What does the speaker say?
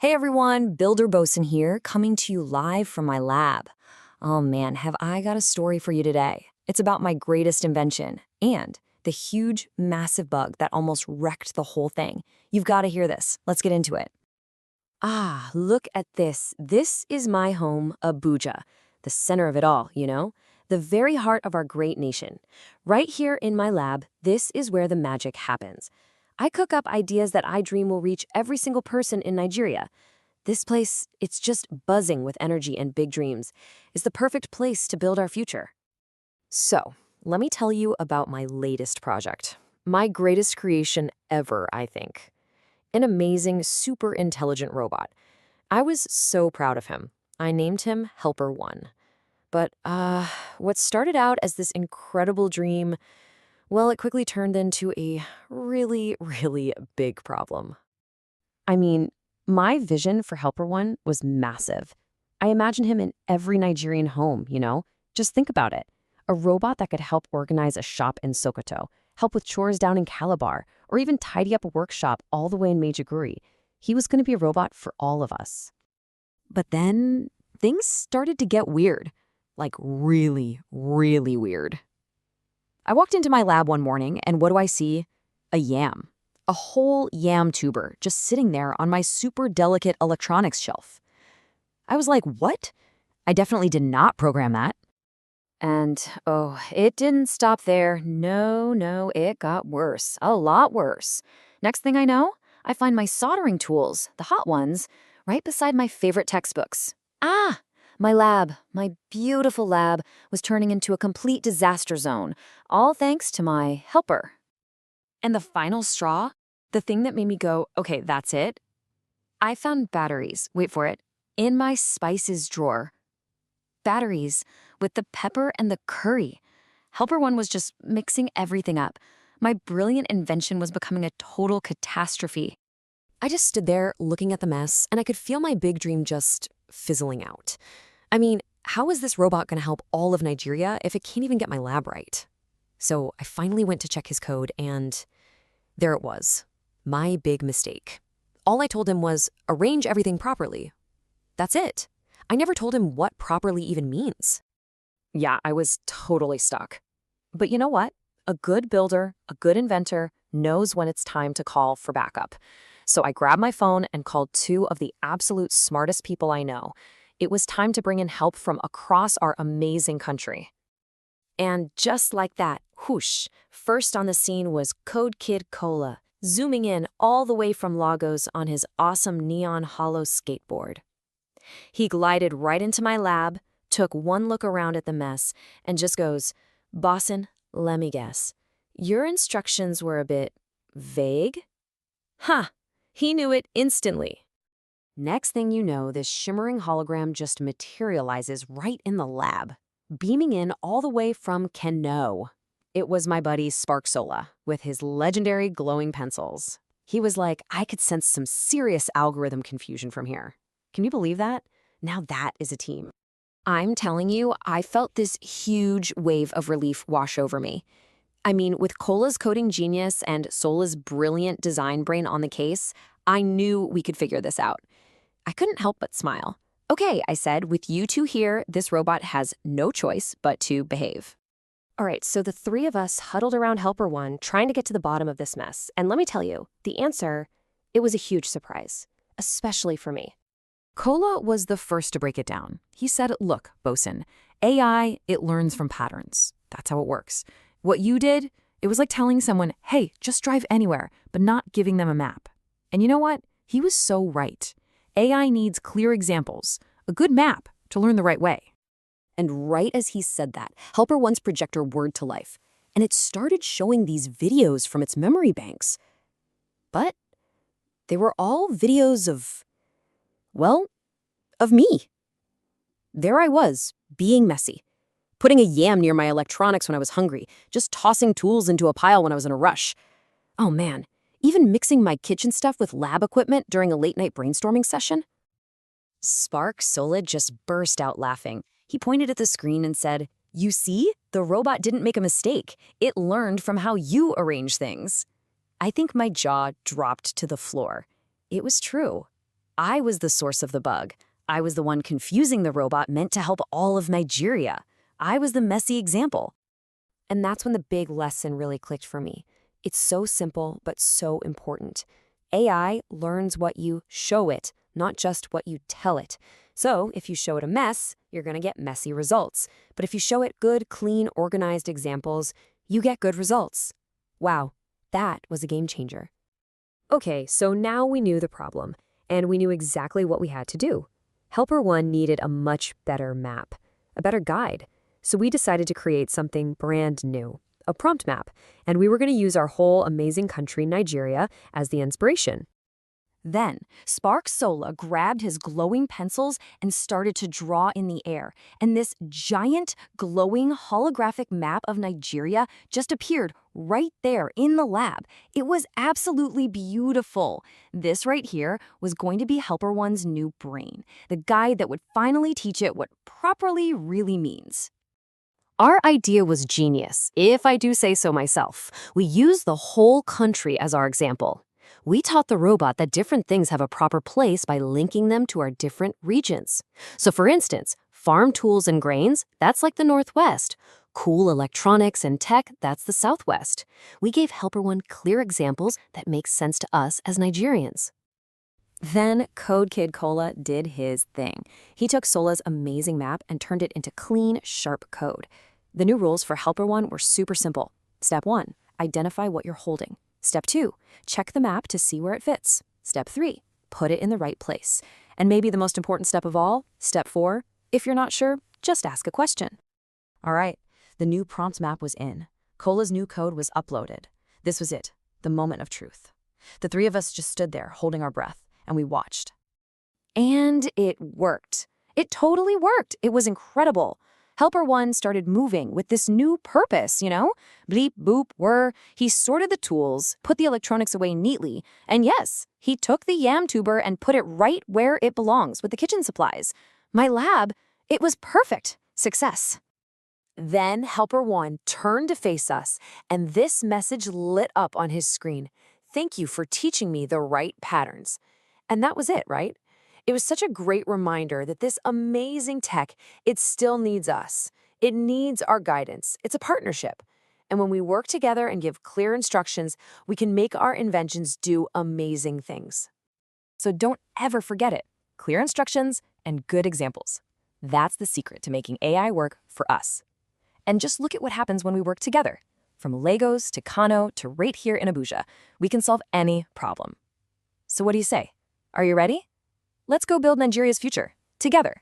Hey everyone, Builder Bosun here, coming to you live from my lab. Oh man, have I got a story for you today. It's about my greatest invention and the huge, massive bug that almost wrecked the whole thing. You've got to hear this. Let's get into it. Ah, look at this. This is my home, Abuja, the center of it all, the very heart of our great nation. Right here in my lab, this is where the magic happens. I cook up ideas that I dream will reach every single person in Nigeria. This place, it's just buzzing with energy and big dreams. It's the perfect place to build our future. So, let me tell you about my latest project. My greatest creation ever, I think. An amazing, super intelligent robot. I was so proud of him. I named him Helper 1. But, what started out as this incredible dream, well, it quickly turned into a really, really big problem. I mean, my vision for Helper One was massive. I imagined him in every Nigerian home. Just think about it. A robot that could help organize a shop in Sokoto, help with chores down in Calabar, or even tidy up a workshop all the way in Maiduguri. He was going to be a robot for all of us. But then things started to get weird. Like really, really weird. I walked into my lab one morning, and what do I see? A yam. A whole yam tuber just sitting there on my super delicate electronics shelf. I was like, what? I definitely did not program that. And, it didn't stop there. No, it got worse. A lot worse. Next thing I know, I find my soldering tools, the hot ones, right beside my favorite textbooks. My lab, my beautiful lab, was turning into a complete disaster zone, all thanks to my helper. And the final straw, the thing that made me go, okay, that's it. I found batteries, wait for it, in my spices drawer. Batteries with the pepper and the curry. Helper 1 was just mixing everything up. My brilliant invention was becoming a total catastrophe. I just stood there looking at the mess, and I could feel my big dream just fizzling out. I mean, how is this robot going to help all of Nigeria if it can't even get my lab right? So I finally went to check his code, and there it was. My big mistake. All I told him was, arrange everything properly. That's it. I never told him what properly even means. Yeah, I was totally stuck. But you know what? A good builder, a good inventor, knows when it's time to call for backup. So I grabbed my phone and called two of the absolute smartest people I know. It was time to bring in help from across our amazing country. And just like that, whoosh, first on the scene was Code Kid Kola, zooming in all the way from Lagos on his awesome neon hollow skateboard. He glided right into my lab, took one look around at the mess, and just goes, "Bosun, let me guess. Your instructions were a bit vague?" Ha! He knew it instantly. Next thing you know, this shimmering hologram just materializes right in the lab, beaming in all the way from Kano. It was my buddy Sola with his legendary glowing pencils. He was like, I could sense some serious algorithm confusion from here. Can you believe that? Now that is a team. I'm telling you, I felt this huge wave of relief wash over me. I mean, with Kola's coding genius and Sola's brilliant design brain on the case, I knew we could figure this out. I couldn't help but smile. Okay, I said, with you two here, this robot has no choice but to behave. All right, so the three of us huddled around Helper 1 trying to get to the bottom of this mess. And let me tell you, the answer, it was a huge surprise, especially for me. Kola was the first to break it down. He said, look, Bosun, AI, it learns from patterns. That's how it works. What you did, it was like telling someone, hey, just drive anywhere, but not giving them a map. And you know what? He was so right. AI needs clear examples, a good map to learn the right way. And right as he said that, Helper 1's projector whirred to life, and it started showing these videos from its memory banks. But they were all videos of me. There I was, being messy, putting a yam near my electronics when I was hungry, just tossing tools into a pile when I was in a rush. Oh man, even mixing my kitchen stuff with lab equipment during a late-night brainstorming session. Sola just burst out laughing. He pointed at the screen and said, you see, the robot didn't make a mistake. It learned from how you arrange things. I think my jaw dropped to the floor. It was true. I was the source of the bug. I was the one confusing the robot meant to help all of Nigeria. I was the messy example. And that's when the big lesson really clicked for me. It's so simple, but so important. AI learns what you show it, not just what you tell it. So if you show it a mess, you're going to get messy results. But if you show it good, clean, organized examples, you get good results. Wow, that was a game changer. Okay, so now we knew the problem, and we knew exactly what we had to do. Helper 1 needed a much better map, a better guide. So we decided to create something brand new, a prompt map, and we were going to use our whole amazing country, Nigeria, as the inspiration. Then, Spark Sola grabbed his glowing pencils and started to draw in the air, and this giant, glowing, holographic map of Nigeria just appeared right there in the lab. It was absolutely beautiful. This right here was going to be Helper One's new brain, the guide that would finally teach it what properly really means. Our idea was genius, if I do say so myself. We used the whole country as our example. We taught the robot that different things have a proper place by linking them to our different regions. So for instance, farm tools and grains, that's like the Northwest. Cool electronics and tech, that's the Southwest. We gave Helper One clear examples that make sense to us as Nigerians. Then Code Kid Kola did his thing. He took Sola's amazing map and turned it into clean, sharp code. The new rules for Helper One were super simple. Step 1, identify what you're holding. Step 2, check the map to see where it fits. Step 3, put it in the right place. And maybe the most important step of all, Step 4, if you're not sure, just ask a question. All right, the new prompt map was in. Kola's new code was uploaded. This was it, the moment of truth. The three of us just stood there holding our breath, and we watched. And it worked. It totally worked. It was incredible. Helper One started moving with this new purpose, Bleep, boop, whir. He sorted the tools, put the electronics away neatly, and yes, he took the yam tuber and put it right where it belongs with the kitchen supplies. My lab, it was perfect. Success. Then Helper One turned to face us, and this message lit up on his screen. Thank you for teaching me the right patterns. And that was it, right? It was such a great reminder that this amazing tech, it still needs us. It needs our guidance. It's a partnership. And when we work together and give clear instructions, we can make our inventions do amazing things. So don't ever forget it. Clear instructions and good examples. That's the secret to making AI work for us. And just look at what happens when we work together. From Legos to Kano to right here in Abuja, we can solve any problem. So what do you say? Are you ready? Let's go build Nigeria's future, together.